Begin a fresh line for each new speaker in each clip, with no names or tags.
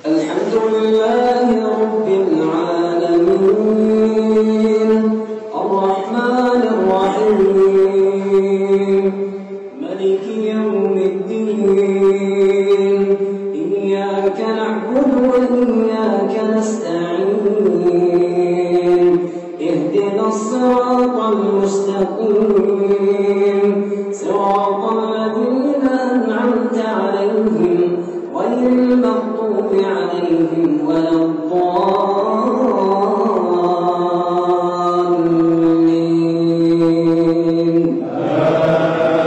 الحمد لله رب العالمين الرحمن الرحيم ملك يوم الدين إياك نعبد وإياك نستعين اهدنا الصراط المستقيم صراط الذين أنعمت عليهم غير المغضوب عليهم ولا الضالين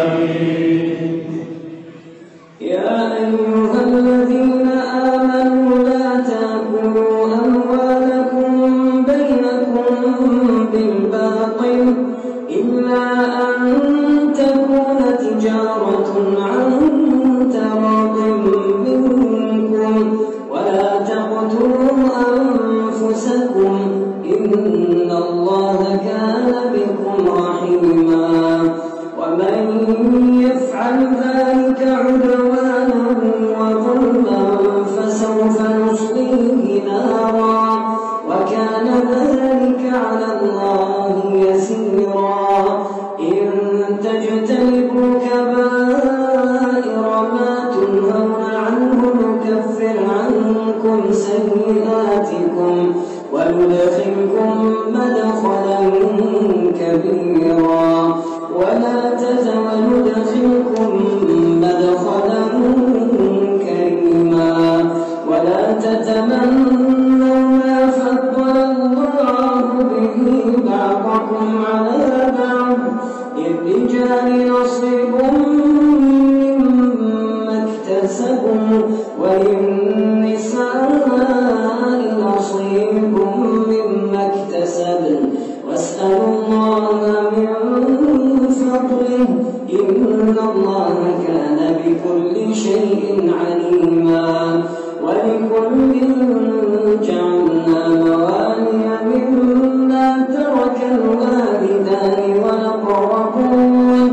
آمين. يا أيها الذين آمنوا لا تأكلوا أموالكم بينكم بالباطل إلا أن تكون تجارة عن تراض منكم ولا تقتلوا أنفسكم إن الله كان بكم رحيما ومن يفعل ذلك عدوانا وظلما فسوف نصليه نارا وكان ذلك على الله يسيرا إن تجتنبوا كبائر ما تنهون عنه نكفر عنكم سيئاتكم وندخلكم مدخلا كبيرا وندخلكم مدخلا كريما ولا تتمنوا ما فضل الله به بعضكم على بعض للرجال نصيب مما اكتسبوا وللنساء نصيب مما اكتسبن واسألوا الله من فضله إن الله كان بكل شيء عليما ولكل جعلنا موالي مما ترك الوالدان والأقربون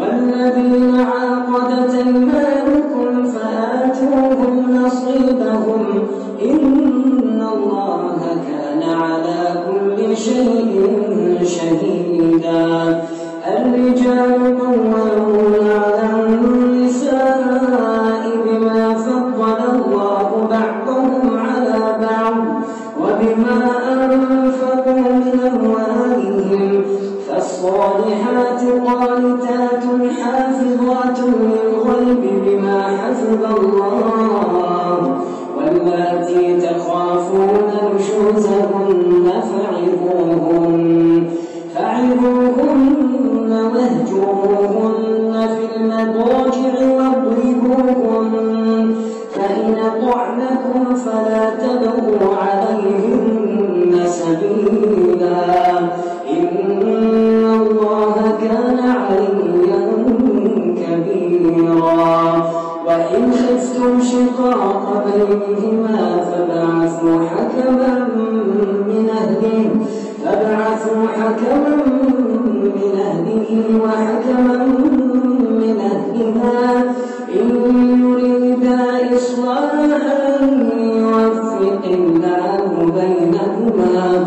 والذين عقدت أيمانكم فآتوهم نصيبهم إن الله كان على كل شيء شهيدا الرجال قوامون على النساء بما فضل الله بعضهم على بعض وبما أنفقوا من أموالهم فالصالحات قانتات حافظات للغيب بما حفظ الله واللاتي تخافون نشوزهن فعظوهن واهجروهن في المضاجع واضربوهن فإن أطعنكم فلا تبغوا عليهن سبيلا إن الله كان عليا كبيرا وإن خفتم شقاق بينهما فابعثوا حكما من أهله وحكما من أهلها إن يريدا إصلاحا يوفق الله بينهما